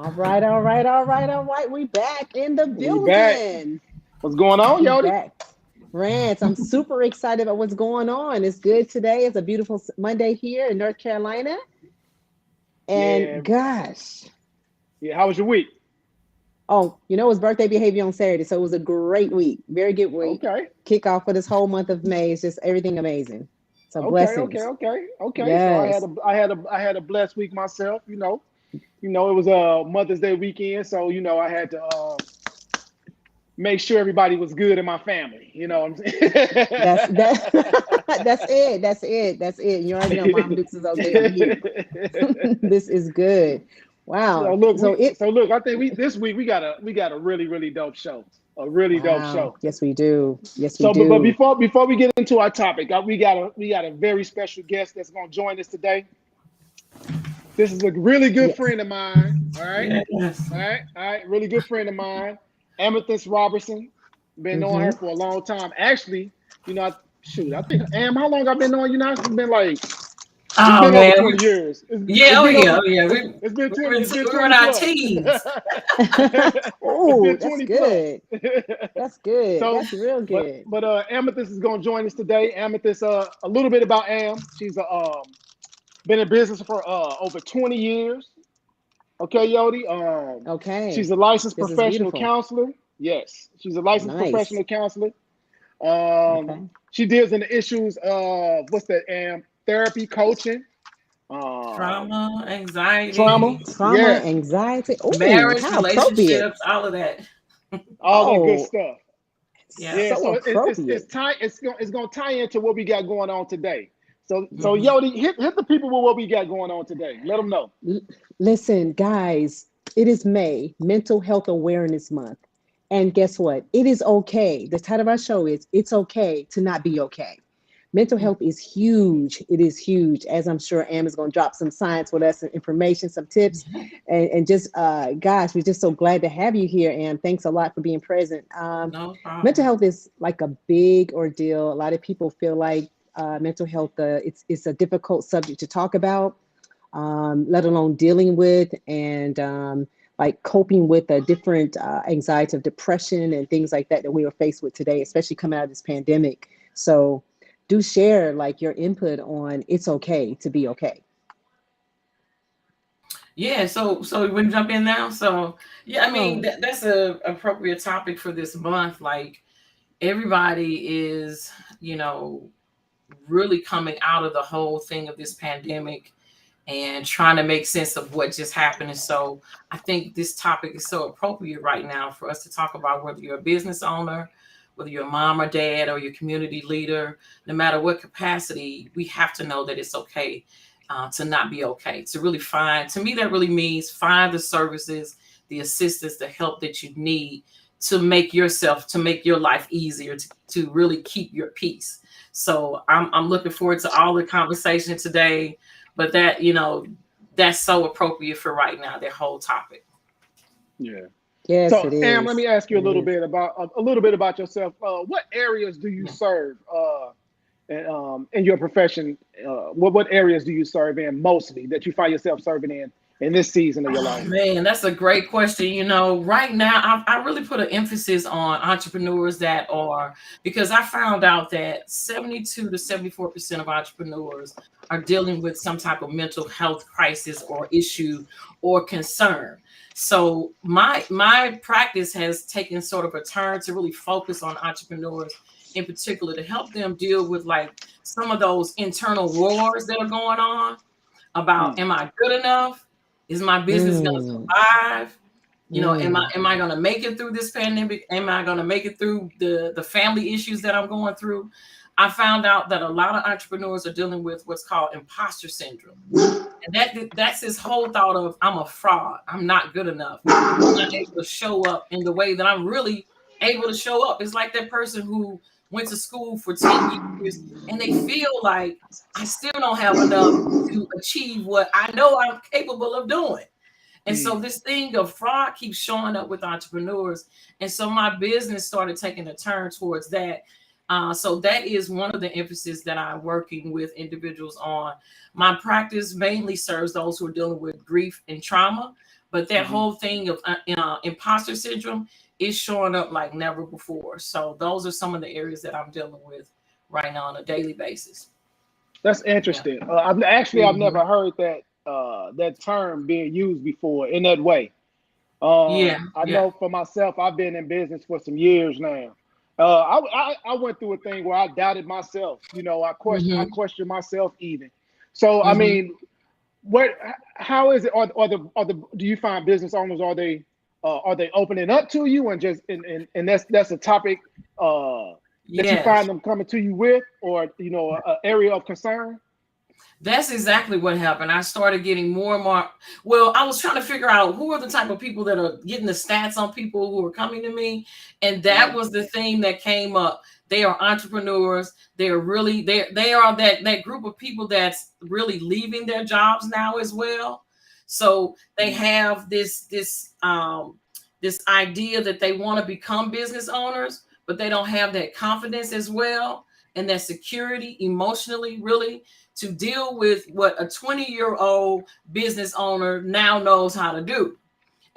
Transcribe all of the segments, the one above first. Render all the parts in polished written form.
All right, all right, all right, all right. We back in the We back. building. What's going on, We Yodi? back. Rance, I'm super excited about what's going on. It's good today. It's a beautiful Monday here in North Carolina. Yeah, And gosh, yeah. How was your week? it was birthday behavior on Saturday. So it was a great week. Very good week. Okay, Kickoff for this whole month of May. It's just everything amazing. So blessings. okay. So Yes. I had a blessed week myself. It was a Mother's Day weekend, so I had to make sure everybody was good in my family. You know what That's I'm that that's it. That's it. That's it. You already know Mom Dukes is okay on mute. saying? This is good. So Wow. look, So we it so look. I think we this week we got a really dope show. A really dope wow. show. Yes, we do. Yes, we So, but do. before we get into our topic, we got a very special guest that's going to join us today. This is a really good Yes. friend of mine. All right, Yes. all right. Really good friend of mine, Amethyst Robertson. Been knowing her Mm-hmm. for a long time. Actually, shoot, I think how long I've been knowing you now? It's Oh been over man. 20 years. Yeah, It's oh been yeah, over oh yeah. it's been We were in 20 our plus. teens. It's Oh, been that's 20 plus. good. That's good. So, That's real good. Amethyst is going to join us today. Amethyst, a little bit about She's been in business for over 20 years. Okay, Yodi. She's Okay. a licensed This is professional beautiful. counselor. Yes, she's a licensed Nice. professional counselor. Um, Okay. she deals in the issues of what's that? Therapy, coaching, um, Trauma, trauma. anxiety, Trauma, Yeah, anxiety. Oh, marriage, how appropriate. relationships, all of that. all that good Oh, stuff. Yeah. Yeah, so so it's appropriate. tie it's gonna tie into what we got going on today. So hmm Yodi, hit the people with what we got going on today. Let them know. L- Listen, guys, it is May, Mental Health Awareness Month. And guess what? It is okay. The title of our show is It's Okay to Not Be Okay. Mental health is huge. It is huge. As I'm sure Am is going to drop some science with us, some information, some tips. And just, gosh, we're just so glad to have you here, Am. Thanks a lot for being present. No Mental problem. health is like a big ordeal. A lot of people feel like mental health, it's a difficult subject to talk about, let alone dealing with and like coping with the different anxiety of depression and things like that that we are faced with today, especially coming out of this pandemic. So do share like your input on it's okay to be okay. Yeah, so we want to jump in now. So yeah, I mean Oh, that's a appropriate topic for this month. Like everybody is, you know, really coming out of the whole thing of this pandemic and trying to make sense of what just happened. And so I think this topic is so appropriate right now for us to talk about whether you're a business owner, whether you're a mom or dad or your community leader, no matter what capacity, we have to know that it's okay to not be okay, to really find, to me, that really means find the services, the assistance, the help that you need to make your life easier, to really keep your peace. So I'm looking forward to all the conversation today, but that, that's so appropriate for right now, their whole topic. Yeah. yes, So it Let is. me ask you It is. a little bit about yourself. What areas do you serve in your profession? What areas do you serve in mostly that you find yourself serving in this season of your Oh life? man, that's a great question. Right now, I really put an emphasis on entrepreneurs that are, because I found out that 72 to 74% of entrepreneurs are dealing with some type of mental health crisis or issue or concern. So my practice has taken sort of a turn to really focus on entrepreneurs in particular to help them deal with like some of those internal wars that are going on about, Mm, am I good enough? Is my business going to Mm, survive? mm. Am I going to make it through this pandemic? Am I going to make it through the family issues that I'm going through? I found out that a lot of entrepreneurs are dealing with what's called imposter syndrome. And that's this whole thought of I'm a fraud. I'm not good enough. I'm not able to show up in the way that I'm really able to show up. It's like that person who went to school for 10 years and they feel like I still don't have enough to achieve what I know I'm capable of doing. And so mm. this thing of fraud keeps showing up with entrepreneurs. And so my business started taking a turn towards that. So that is one of the emphasis that I'm working with individuals on. My practice mainly serves those who are dealing with grief and trauma, But that whole thing of imposter syndrome is showing up like never before. So those are some of the areas that I'm dealing with right now on a daily basis. That's Yeah. interesting. I've never heard that that term being used before in that way. Yeah. I Yeah. know for myself, I've been in business for some years now. I went through a thing where I doubted myself. You know, I Mm-hmm. questioned myself even. So I Mm-hmm. mean, what? How is it? Are the do you find business owners, are they opening up to you and just and that's a topic that you Yes. find them coming to you with, or an area of concern? That's exactly what happened. I started getting more and more. Well, I was trying to figure out who are the type of people that are getting the stats on people who are coming to me. And that Mhm. was the thing that came up. They are entrepreneurs. They are really, they are that group of people that's really leaving their jobs now as well. So they Mhm. have this idea that they want to become business owners, but they don't have that confidence as well and that security emotionally, really, to deal with what a 20-year-old business owner now knows how to do.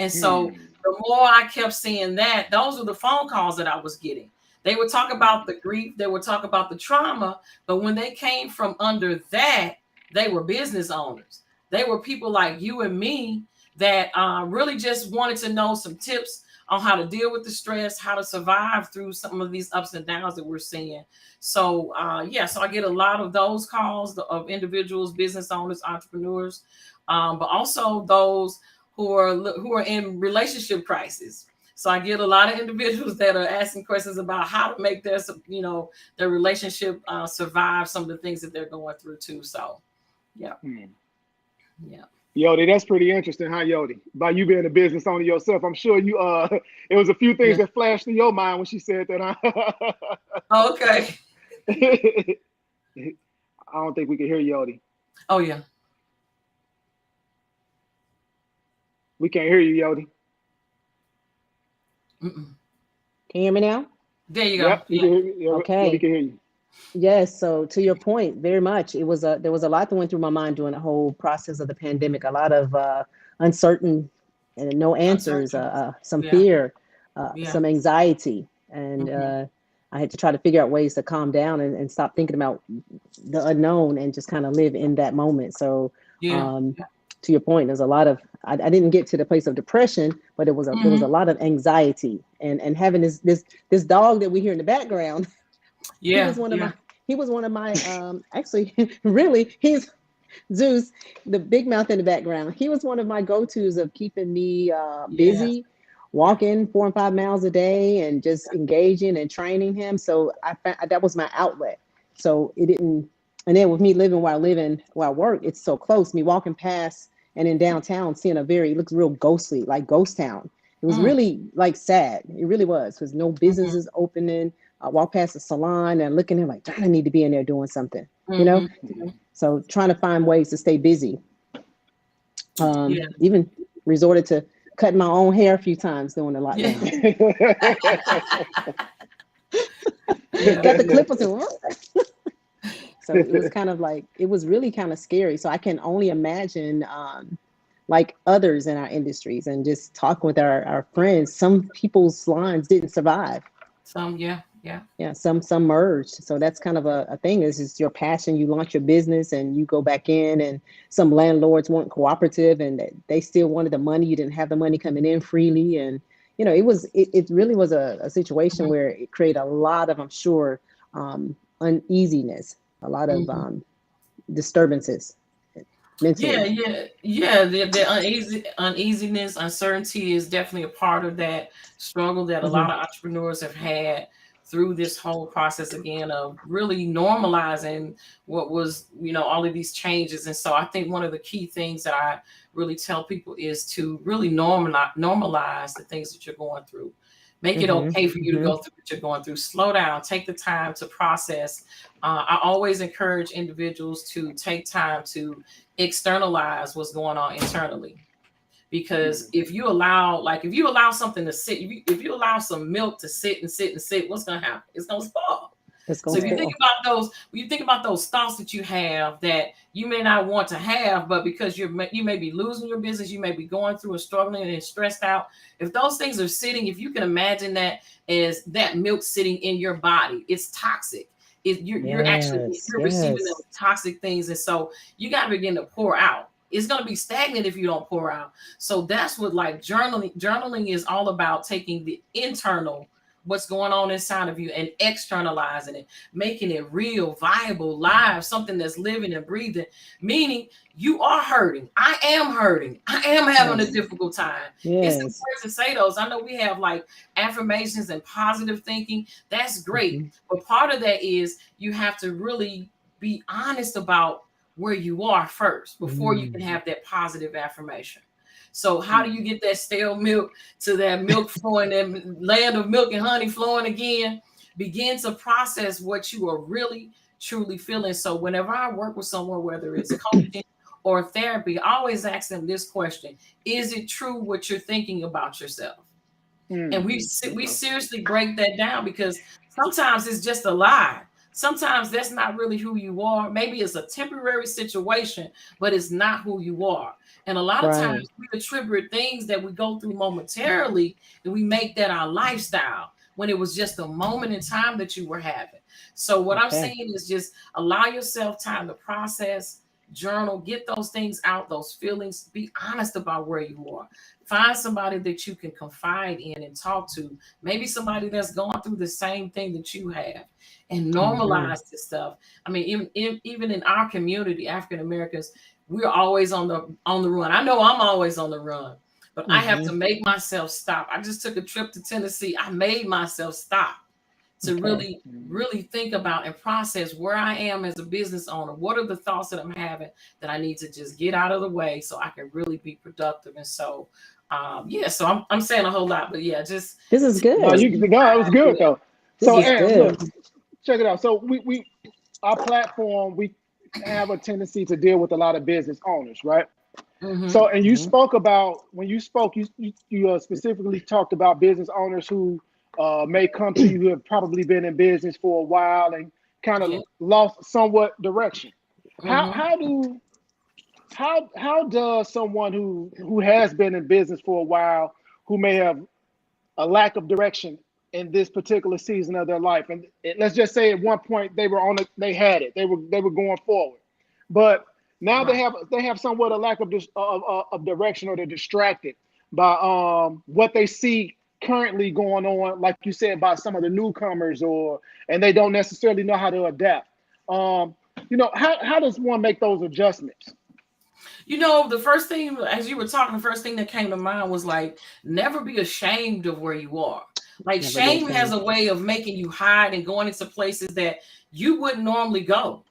And so Hmm. the more I kept seeing that, those were the phone calls that I was getting. They would talk about the grief, they would talk about the trauma, but when they came from under that, they were business owners. They were people like you and me that really just wanted to know some tips on how to deal with the stress, how to survive through some of these ups and downs that we're seeing. So yeah, so I get a lot of those calls of individuals, business owners, entrepreneurs, but also those who are in relationship crisis. So I get a lot of individuals that are asking questions about how to make their relationship survive some of the things that they're going through too. So yeah, Hmm. yeah, Yodi, that's pretty interesting, huh, Yodi? By you being a business owner yourself, I'm sure you it was a few things yeah. that flashed in your mind when she said that. Okay. I don't think we can hear Yodi. Oh yeah. We can't hear you, Yodi. Mm-mm. Can you hear me now? There you go. Yep, we Yeah. can hear you. Yeah, yeah, we Okay. can hear you. Yes. So to your point, very much, there was a lot that went through my mind during the whole process of the pandemic. A lot of uncertain and no answers, Uncertain. some Yeah. fear, Yeah. some anxiety, and Mm-hmm. I had to try to figure out ways to calm down and stop thinking about the unknown and just kind of live in that moment. So Yeah. um, to your point, there's a lot of I didn't get to the place of depression, but there was a Mm-hmm. lot of anxiety and having this dog that we hear in the background. He Yeah. was one of Yeah. my actually really he's Zeus, the big mouth in the background. He was one of my go-tos of keeping me Yes. busy, Yeah. walking 4 and 5 miles a day and just engaging and training him. So I found that was my outlet. So it didn't, and then with me living while I work, it's so close. Me walking past and in downtown seeing it looks real ghostly, like ghost town. It was Mm. really like sad. It really was because no Mm-hmm. businesses opening. I walk past the salon and looking at him like, I need to be in there doing something, you know? Mm-hmm. So trying to find ways to stay busy. Yeah. Even resorted to cutting my own hair a few times during the Yeah. lockdown. Yeah. Got the clippers and so it was kind of like it was really kind of scary. So I can only imagine like others in our industries and just talking with our friends. Some people's lines didn't survive. Yeah. Yeah. Yeah, some merged. So that's kind of a thing is your passion. You launch your business and you go back in and some landlords weren't cooperative and they still wanted the money. You didn't have the money coming in freely. And, it really was a situation where it created a lot of, I'm sure, uneasiness, a lot of Mm-hmm. disturbances Yeah, mentally. yeah, yeah. The uneasiness, uncertainty is definitely a part of that struggle that a Hmm. lot of entrepreneurs have had through this whole process again of really normalizing what was, all of these changes. And so I think one of the key things that I really tell people is to really normalize the things that you're going through. Make it Hmm. okay for you to Hmm. go through what you're going through. Slow down, take the time to process. I always encourage individuals to take time to externalize what's going on internally, because Mhm. if you allow something to sit, if you allow some milk to sit and sit and sit, what's going to happen? It's going to spoil. Just So go if you think forth. about those, when you think about those thoughts that you have that you may not want to have, but because you may be losing your business, you may be going through and struggling and stressed out. If those things are sitting, if you can imagine that as that milk sitting in your body, it's toxic. You're actually Yes, you're receiving those yes. toxic things, and so you got to begin to pour out. It's going to be stagnant if you don't pour out. So that's what like journaling is all about, taking the internal, what's going on inside of you, and externalizing it, making it real, viable, live, something that's living and breathing. Meaning you are hurting. I am hurting. I am having a Yes, difficult time. It's yes. important to say those. I know we have like affirmations and positive thinking. That's great. Hmm. But part of that is you have to really be honest about where you are first before you can Mm. have that positive affirmation. So how do you get that stale milk to that milk flowing, that land of milk and honey flowing again? Begin to process what you are really truly feeling. So whenever I work with someone, whether it's coaching or therapy, I always ask them this question: is it true what you're thinking about yourself? And we Okay. seriously break that down, because sometimes it's just a lie. Sometimes that's not really who you are. Maybe it's a temporary situation, but it's not who you are. And a lot of Right. times we attribute things that we go through momentarily, and we make that our lifestyle when it was just a moment in time that you were having. So what I'm Okay. saying is just allow yourself time to process, journal, get those things out, those feelings, be honest about where you are. Find somebody that you can confide in and talk to, maybe somebody that's gone through the same thing that you have, and Hmm. normalize this stuff. I mean, even in our community, African Americans, we're always on the run. I know I'm always on the run, but I have to Hmm. make myself stop. I just took a trip to Tennessee. I made myself stop to Okay. really think about and process where I am as a business owner. What are the thoughts that I'm having that I need to just get out of the way so I can really be productive? And so, yeah, so I'm saying a whole lot, but yeah, just This is No, good. no, it was good yeah, though. This So, is yeah. and good. look, check it out. So we our platform, we have a tendency to deal with a lot of business owners, right? So, Mm-hmm. and you Hmm. spoke about when you spoke, you specifically talked about business owners who may come to you who have probably been in business for a while and kind Yeah. of lost somewhat direction. How Mm-hmm. how do how does someone who has been in business for a while, who may have a lack of direction in this particular season of their life, and let's just say at one point they were on it, they had it, they were going forward, but now Right. they have somewhat a lack of of direction, or they're distracted by what they see currently going on, like you said, by some of the newcomers, or and they don't necessarily know how to adapt. um how does one make those adjustments? The first thing, as you were talking, the first thing that came to mind was like, never be ashamed of where you are. Like, Never be shame has ashamed. a way of making you hide and going into places that you wouldn't normally go.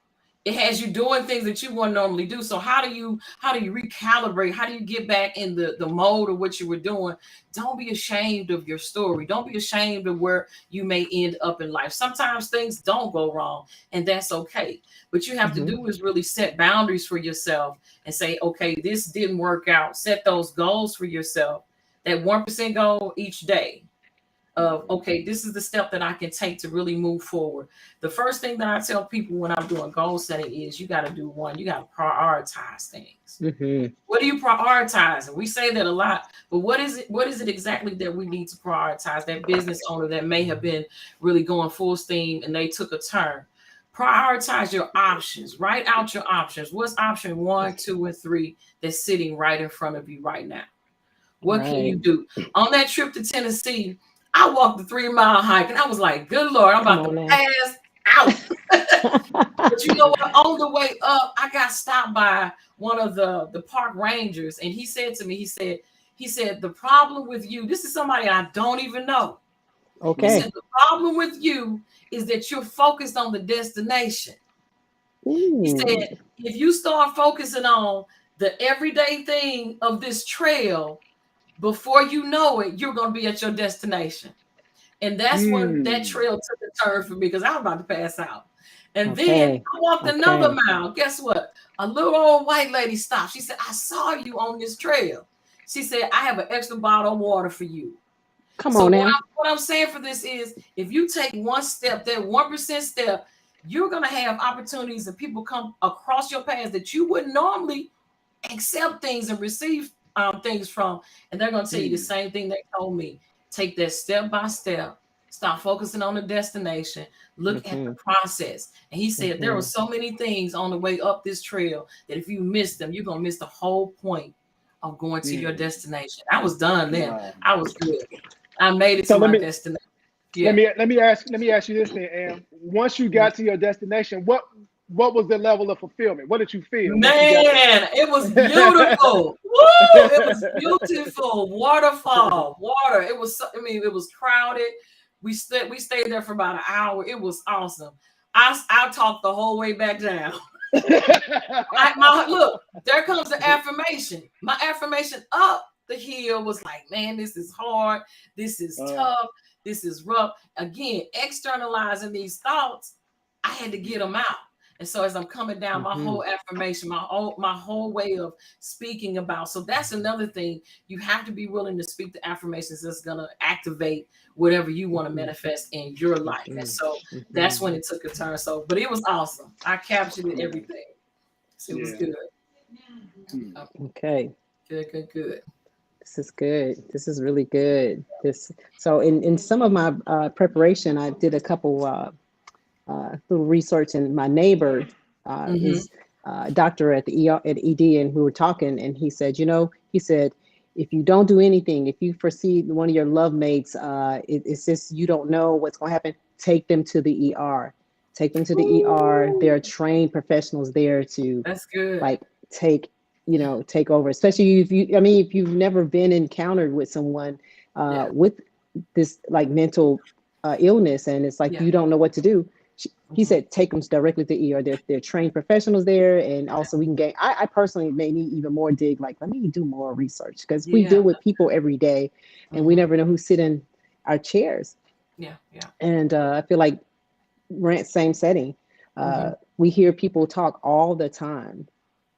It has you doing things that you wouldn't normally do. So how do you recalibrate? How do you get back in the mode of what you were doing? Don't be ashamed of your story. Don't be ashamed of where you may end up in life. Sometimes things don't go wrong, and that's okay. What you have to Hmm. do is really set boundaries for yourself and say, okay, this didn't work out. Set those goals for yourself. That 1% goal each day of, okay, this is the step that I can take to really move forward. The first thing that I tell people when I'm doing goal setting is you got to do one, you got to prioritize things. Hmm. What are you prioritizing? We say that a lot, but what is it exactly that we need to prioritize? That business owner that may have been really going full steam and they took a turn. Prioritize your options. Write out your options. What's option one, two, and three that's sitting right in front of you right now? What can Right. you do? On that trip to Tennessee, I walked the 3 mile hike and I was like, good Lord, I'm Come about to on now. pass out. But you know what? On the way up, I got stopped by one of the park rangers, and he said to me, he said, the problem with you, this is somebody I don't even know. He Okay. said, the problem with you is that you're focused on the destination. He Ooh. said, if you start focusing on the everyday thing of this trail, before you know it, you're going to be at your destination. And that's when that Hmm. trail took a turn for me, because I was about to pass out. And then Okay. I walked another Okay. mile. Guess what? A little old white lady stopped. She said, I saw you on this trail. She said, I have an extra bottle of water for you. Come So on now. what I'm saying for this is, if you take one step, that 1% step, you're gonna have opportunities and people come across your path that you wouldn't normally accept things and receive things from, and they're going to tell you the same thing they told me. Take that step by step. Stop focusing on the destination. Look at the process. And he said there were so many things on the way up this trail that if you miss them, you're going to miss the whole point of going to your destination. I was done then. Wow. I was good. I made it So to my destination. Yeah. let me ask you this then, Am. Once you got to your destination, what was the level of fulfillment? What did you feel once you got Man, it was beautiful. Woo! It was beautiful. Waterfall, water. It was. I mean, it was crowded. We stayed there for about an hour. It was awesome. I talked the whole way back down. Look, there comes the affirmation. My affirmation up the hill was like, man, this is hard. This is tough. This is rough. Again, externalizing these thoughts, I had to get them out. And so as I'm coming down, my whole affirmation, my whole way of speaking about. So that's another thing. You have to be willing to speak the affirmations that's going to activate whatever you want to manifest in your life. And so that's when it took a turn. So, but it was awesome. I captured it, everything. So it was good. Okay. Good. This is good. This is really good. So in some of my preparation, I did a couple little research, and my neighbor is a doctor at the ER, at ED, and we were talking, and he said, if you don't do anything, if you foresee one of your love mates, it's just you don't know what's going to happen, take them to the ER. Take them to the ER. There are trained professionals there to That's good. like take over, especially if you've never been encountered with someone with this like mental illness, and it's like you don't know what to do. He said, take them directly to the ER. They're trained professionals there. And also we can gain, I personally made me even more dig, like, let me do more research, because we deal with people every day and we never know who's sitting in our chairs. Yeah. And I feel like Rant, same setting. We hear people talk all the time.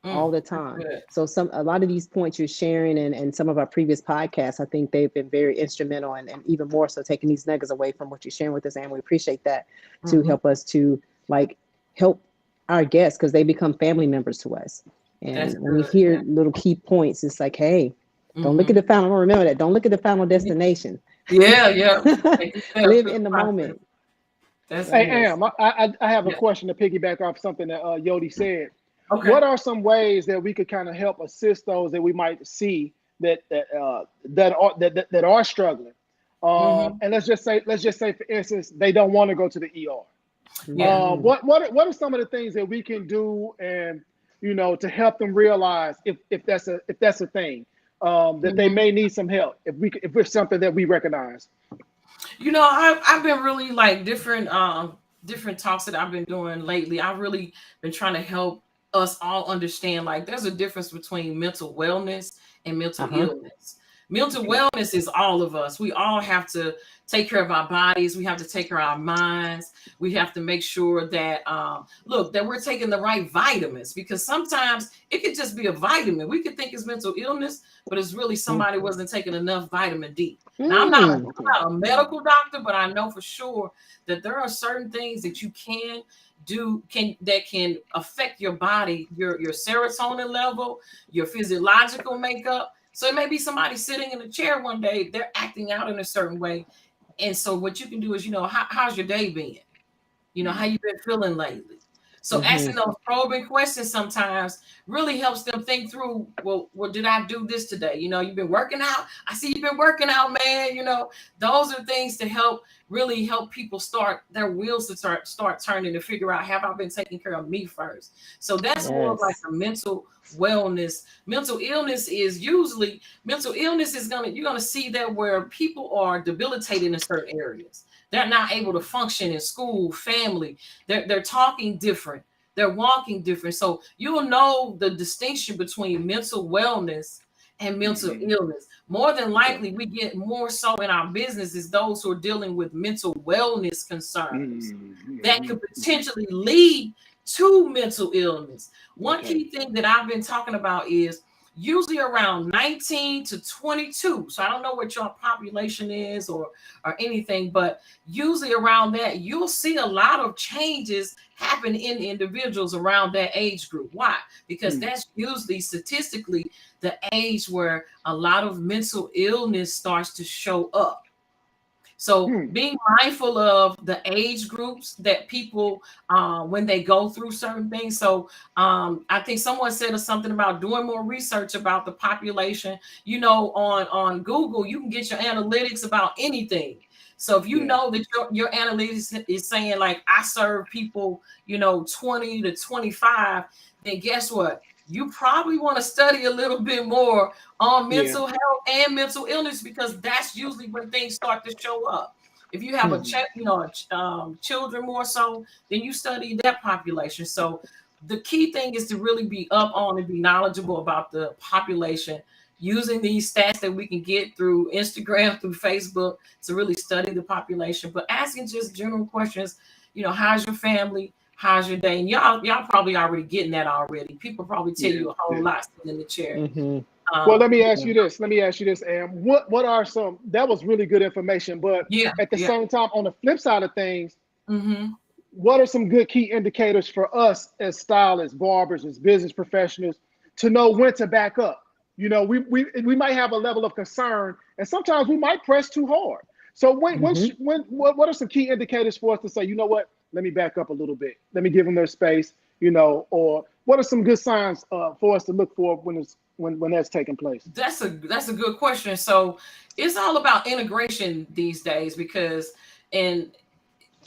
So a lot of these points you're sharing and some of our previous podcasts, I think they've been very instrumental, and even more so taking these nuggets away from what you're sharing with us. And we appreciate that to help us to like help our guests, because they become family members to us. And when we hear little key points, it's like, hey, don't look at the final. Remember that. Don't look at the final destination. Yeah. Live in the moment. Hey, Am, I have a question to piggyback off something that Yodi said. Okay. What are some ways that we could kind of help assist those that we might see that are struggling? And let's just say, for instance, they don't want to go to the ER. What are some of the things that we can do, and to help them realize if that's a thing, that they may need some help, if it's something that we recognize? I've been really like different talks that I've been doing lately. I've really been trying to help us all understand, like, there's a difference between mental wellness and mental illness. Mental wellness is all of us. We all have to take care of our bodies. We have to take care of our minds. We have to make sure that, that we're taking the right vitamins, because sometimes it could just be a vitamin. We could think it's mental illness, but it's really somebody wasn't taking enough vitamin D. Now, I'm not a medical doctor, but I know for sure that there are certain things that you can do that can affect your body, your serotonin level, your physiological makeup. So it may be somebody sitting in a chair one day, they're acting out in a certain way. And so what you can do is, how's your day been? How you been feeling lately? So asking those probing questions sometimes really helps them think through, well, did I do this today? You've been working out. I see you've been working out, man. Those are things to really help people start their wheels to start turning, to figure out, have I been taking care of me first? So that's more of like a mental wellness. Mental illness is usually, you're going to see that where people are debilitated in certain areas. They're not able to function in school, family. They're talking different. They're walking different. So you'll know the distinction between mental wellness and mental illness. More than likely, we get more so in our businesses those who are dealing with mental wellness concerns that could potentially lead to mental illness. One key thing that I've been talking about is usually around 19 to 22. So I don't know what your population is or anything, but usually around that, you'll see a lot of changes happen in individuals around that age group. Why? Because that's usually statistically the age where a lot of mental illness starts to show up. So being mindful of the age groups that people, when they go through certain things. So I think someone said something about doing more research about the population. You know, on Google, you can get your analytics about anything. So if you know that your analytics is saying like, I serve people, 20 to 25, then guess what? You probably want to study a little bit more on mental health and mental illness, because that's usually when things start to show up. If you have children more so, then you study that population. So the key thing is to really be up on and be knowledgeable about the population, using these stats that we can get through Instagram, through Facebook, to really study the population, but asking just general questions. How's your family? How's your day? And y'all probably already getting that already. People probably tell you a whole lot sitting in the chair. Well, let me ask you this. Am, what are some, that was really good information, but at the same time, on the flip side of things, what are some good key indicators for us as stylists, barbers, as business professionals to know when to back up? We might have a level of concern, and sometimes we might press too hard. So what are some key indicators for us to say, you know what, let me back up a little bit. Let me give them their space, or what are some good signs for us to look for when that's taking place? That's a good question. So it's all about integration these days, because, and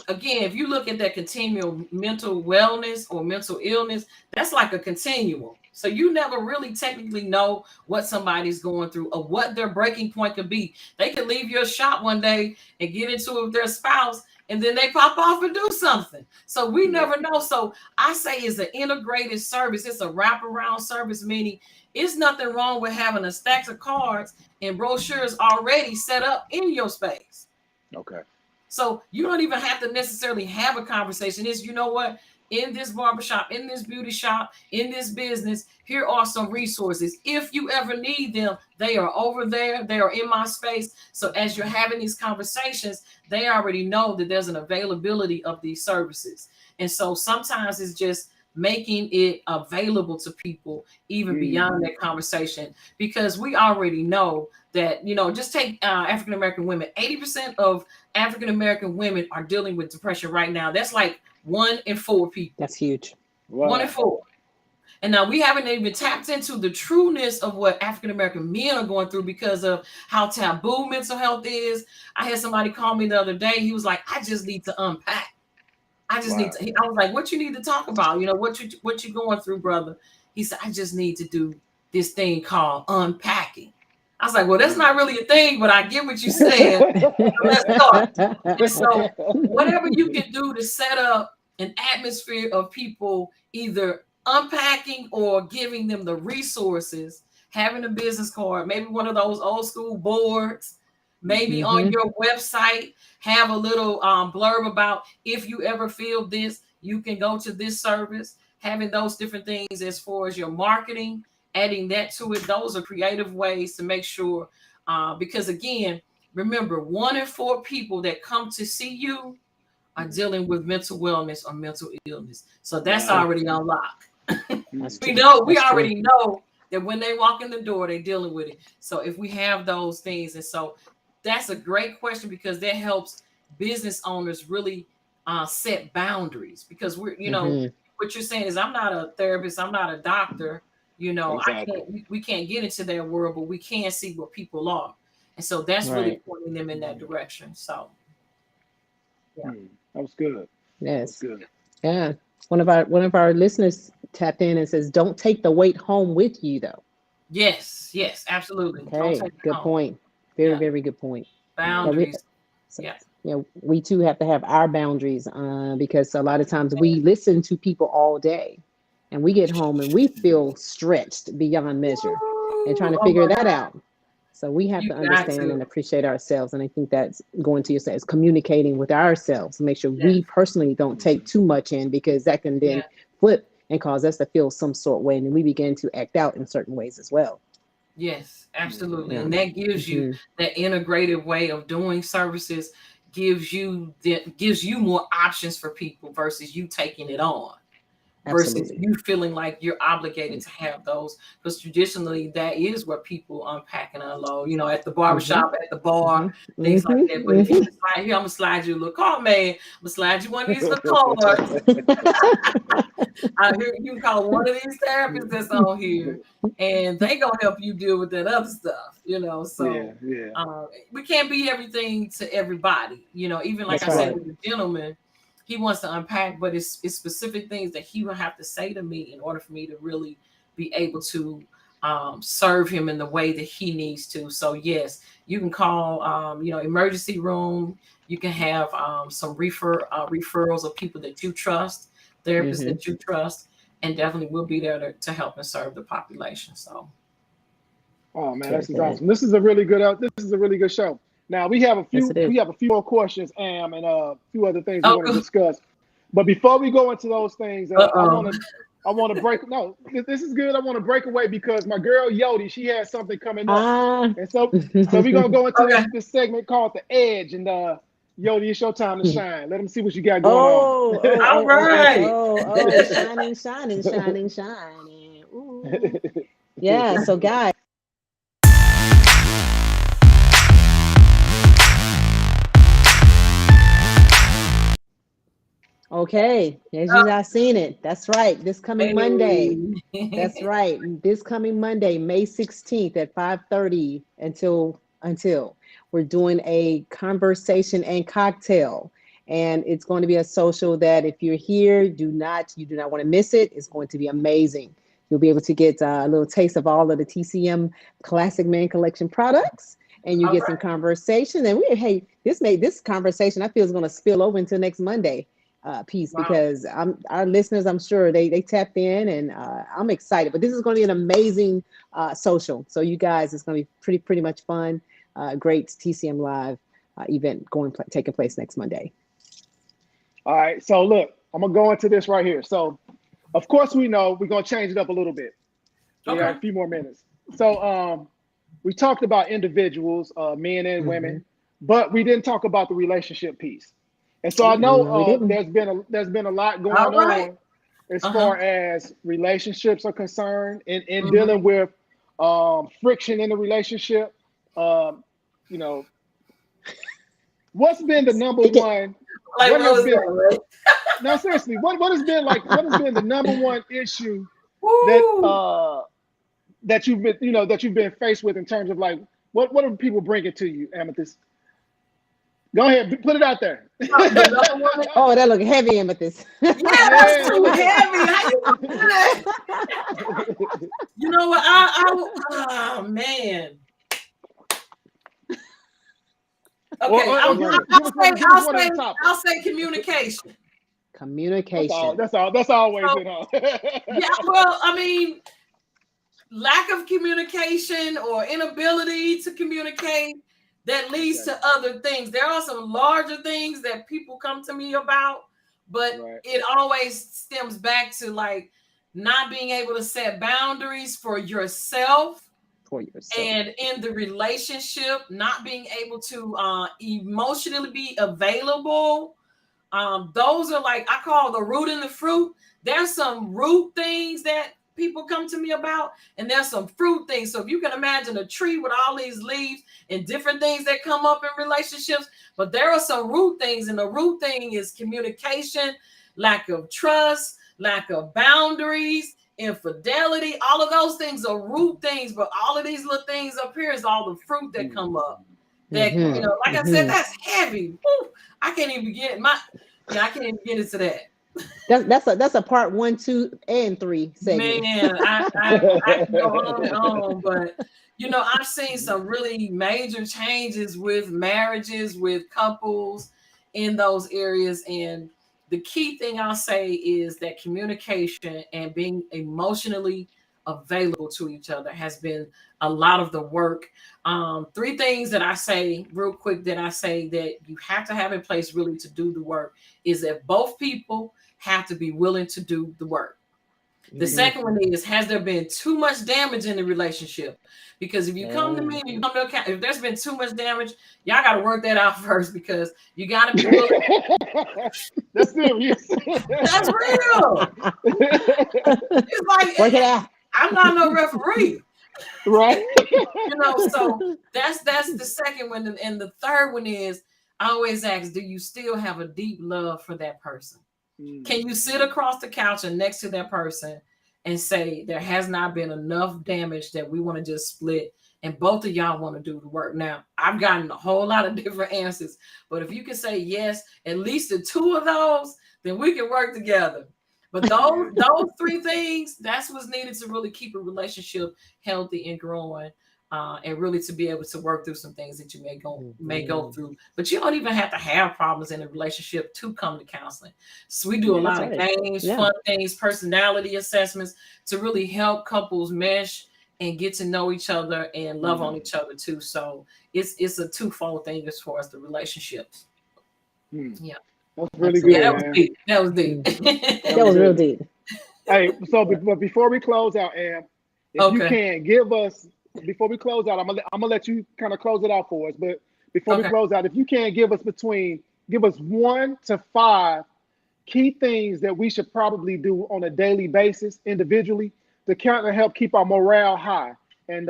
again, if you look at that continual mental wellness or mental illness, that's like a continuum. So you never really technically know what somebody's going through or what their breaking point could be. They could leave your shop one day and get into it with their spouse, and then they pop off and do something. So we never know. So I say it's an integrated service. It's a wraparound service, meaning it's nothing wrong with having a stack of cards and brochures already set up in your space. Okay. So you don't even have to necessarily have a conversation. It's, you know what? In this barbershop, in this beauty shop, in this business, here are some resources. If you ever need them, they are over there. They are in my space. So as you're having these conversations, they already know that there's an availability of these services. And so sometimes it's just making it available to people even beyond that conversation, because we already know that, just take African-American women. 80% of African-American women are dealing with depression right now. That's like 1 in 4 people. That's huge. Wow. 1 in 4. And now we haven't even tapped into the trueness of what African-American men are going through because of how taboo mental health is. I had somebody call me the other day. He was like, I just need to unpack. I just need to, I was like, what you need to talk about? What you going through, brother? He said, I just need to do this thing called unpacking. I was like, well, that's not really a thing, but I get what you said. So let's start. And so whatever you can do to set up an atmosphere of people either unpacking or giving them the resources, having a business card, maybe one of those old school boards, maybe on your website, have a little blurb about, if you ever feel this, you can go to this service, having those different things as far as your marketing, adding that to it. Those are creative ways to make sure, because again, remember, 1 in 4 people that come to see you are dealing with mental wellness or mental illness. So that's already unlocked. We already know that when they walk in the door, they're dealing with it. So if we have those things, and so that's a great question, because that helps business owners really set boundaries, because we're, what you're saying is, I'm not a therapist, I'm not a doctor, exactly. we can't get into their world, but we can see where people are. And so that's really pointing them in that direction. So that was good. Yes. That was good. Yeah. One of our listeners tapped in and says, don't take the weight home with you though. Yes, absolutely. Okay, good point. Very, very good point. Boundaries. We too have to have our boundaries because a lot of times we listen to people all day and we get home and we feel stretched beyond measure and trying to figure that out. So we have to understand and appreciate ourselves. And I think that's going to yourself, is communicating with ourselves to make sure we personally don't take too much in, because that can then flip and cause us to feel some sort of way, and then we begin to act out in certain ways as well. Yes, absolutely. Yeah. And that gives you Hmm. that integrated way of doing services, gives you more options for people versus you taking it on, versus Absolutely. you feeling like you're obligated to have those. Because traditionally, that is where people unpack and unload, at the Hmm. barbershop, at the bar, Hmm. things like Hmm. that. But if you Hmm. can slide here, I'm going to slide you a little card, man. I'm going to slide you one of these little cards. You can call one of these therapists that's on here, and they gonna help you deal with that other stuff. Yeah, So yeah. we can't be everything to everybody. Even like That's I said right. with the gentleman, he wants to unpack, but it's specific things that he will have to say to me in order for me to really be able to serve him in the way that he needs to. So yes, you can call emergency room. You can have some referrals of people that you trust, therapists Hmm. that you trust, and definitely we'll be there to help and serve the population. So Oh man, this Very is good. awesome. This is a really good show. Now we have a Yes, few it is. we have a few more questions, and a few other things we want to oh discuss. But before we go into those things, I uh-oh. want to I want to break. No, this is good. I want to break away because my girl Yodi, she has something coming up, Ah. and so we're gonna go into Okay. this segment called the Edge, and Yodi, it's your time to shine. Let them see what you got going on. Oh, oh, All oh, oh, oh, right. oh, oh, shining, shining, shining, shining. Ooh. Yeah, so guys, okay, as you guys seen it, that's right. This coming Monday. Hey. That's right. This coming Monday, May 16th at 5:30 until we're doing a conversation and cocktail. And it's going to be a social that if you're here, you do not want to miss it. It's going to be amazing. You'll be able to get a little taste of all of the TCM Classic Man Collection products, and you All get some right. conversation. And hey, this conversation I feel is going to spill over into next Monday piece Wow. because our listeners, I'm sure they tapped in, and I'm excited. But this is going to be an amazing social. So you guys, it's going to be pretty much fun. Great TCM Live event taking place next Monday. All right, so look, I'm gonna go into this right here. So, of course, we know we're gonna change it up a little bit. We got Okay. a few more minutes. So, we talked about individuals, men and Hmm. women, but we didn't talk about the relationship piece. And so I Ooh. know No, we didn't. there's been a lot All going right. on as Uh-huh. far as relationships are concerned, in Mm-hmm. dealing with friction in the relationship. Um, you know, what's been the number Speak it. one? Like What has Rose, been right? now seriously? What has been the number one issue that Woo. that you've been faced with in terms of like what are people bringing to you, Amethyst? Go ahead, put it out there. The number one. Oh, that look heavy, Amethyst. Yeah, that's Yeah, too heavy. How you gonna do that? You know what? Oh man. or, Okay, or, I or I'll, give love us it. give I'll us one say give us I'll one of say the topics. I'll say communication. That's all. Communication. That's always So it, huh? yeah, well, I mean, lack of communication or inability to communicate that leads Okay. to other things. There are some larger things that people come to me about, but Right. it always stems back to like not being able to set boundaries for yourself For yourself. and in the relationship, not being able to emotionally be available. Those are like I call the root and the fruit. There's some root things that people come to me about, and there's some fruit things. So if you can imagine a tree with all these leaves and different things that come up in relationships, but there are some root things, and the root thing is communication, lack of trust, lack of boundaries, infidelity. All of those things are root things, but all of these little things up here is all the fruit that Hmm. come up. That Hmm. Wow. like I said, Hmm. that's heavy. Woo, I can't even begin I can't even get into that. That's a part one, two, and three segment. Man, I can go on and on, but I've seen some really major changes with marriages, with couples in those areas. And the key thing I'll say is that communication and being emotionally available to each other has been a lot of the work. Three things that I say real quick that I say that you have to have in place really to do the work is that both people have to be willing to do the work. The second one is, has there been too much damage in the relationship? Because if you come to me, you come to account, if there's been too much damage, y'all got to work that out first, because you got to be willing. That's serious. That's real. It's like, work it out. I'm not no referee. Right. So that's the second one. And the third one is, I always ask, do you still have a deep love for that person? Can you sit across the couch and next to that person and say, there has not been enough damage that we want to just split, and both of y'all want to do the work? Now, I've gotten a whole lot of different answers, but if you can say yes, at least the two of those, then we can work together. But those three things, that's what's needed to really keep a relationship healthy and growing, and really to be able to work through some things that you may go through. But you don't even have to have problems in a relationship to come to counseling. So we do a lot of games, fun things, personality assessments to really help couples mesh and get to know each other and love on each other too. So it's a twofold thing as far as the relationships. Yeah. That's really good. That was deep. That was deep. That was real deep. Hey, so but before we close out, Am, if you can give us, before we close out, I'm gonna let you kind of close it out for us. But before we close out, if you can give us 1 to 5 key things that we should probably do on a daily basis individually to kind of help keep our morale high, and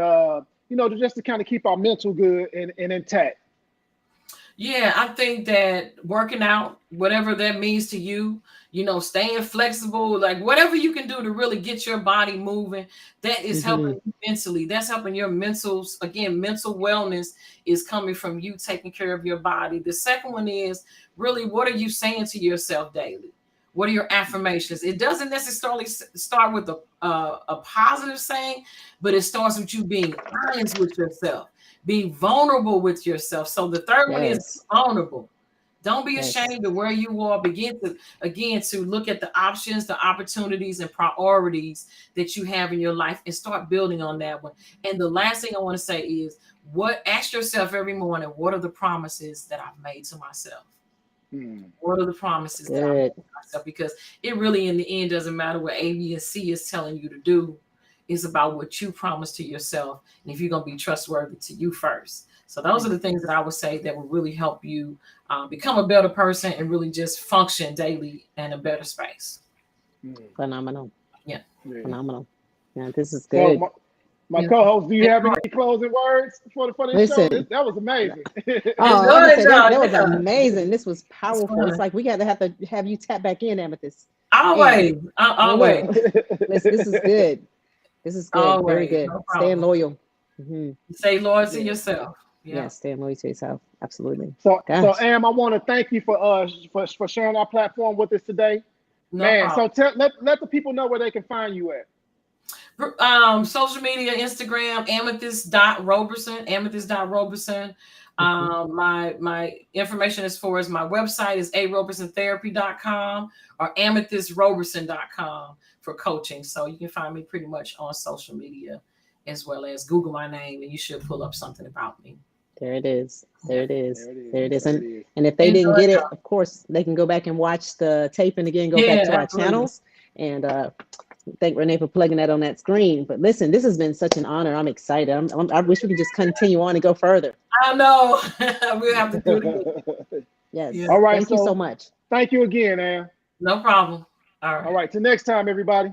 just to kind of keep our mental good and intact. Yeah, I think that working out, whatever that means to you, staying flexible, like whatever you can do to really get your body moving, that is helping you mentally. That's helping your mental wellness is coming from you taking care of your body. The second one is really, what are you saying to yourself daily? What are your affirmations? It doesn't necessarily start with a positive saying, but it starts with you being honest with yourself, being vulnerable with yourself. So the third one is vulnerable. Don't be ashamed of where you are. Begin to look at the options, the opportunities, and priorities that you have in your life, and start building on that one. And the last thing I want to say is, ask yourself every morning, what are the promises that I've made to myself? What are the promises that I made to myself? Because it really, in the end, doesn't matter what A, B, and C is telling you to do. It's about what you promise to yourself, and if you're going to be trustworthy to you first. So those are the things that I would say that will really help you become a better person and really just function daily in a better space. Phenomenal. Yeah. Phenomenal. Yeah, this is good. So my co-host, do you have any closing words for this show? That was amazing. That was amazing. This was powerful. It's like we got to have you tap back in, Amethyst. Always. This is good. This is good. Always. Very good. No staying loyal. Stay loyal to yourself. Yeah, staying loyal to yourself. Absolutely. So Am, I want to thank you for sharing our platform with us today. So let the people know where they can find you at. Social media, Instagram, amethyst.roberson. My information as far as my website is arobersontherapy.com or amethystrroberson.com for coaching. So you can find me pretty much on social media, as well as Google my name, and you should pull up something about me. There it is. And if they didn't get it, of course, they can go back and watch the tape, and again, go back to our channels. And thank Renee for plugging that on that screen. But listen, this has been such an honor. I'm excited. I wish we could just continue on and go further. I know. We'll have to do it. Yes. All right. Thank you so much. Thank you again, Ann. No problem. All right. Till next time, everybody.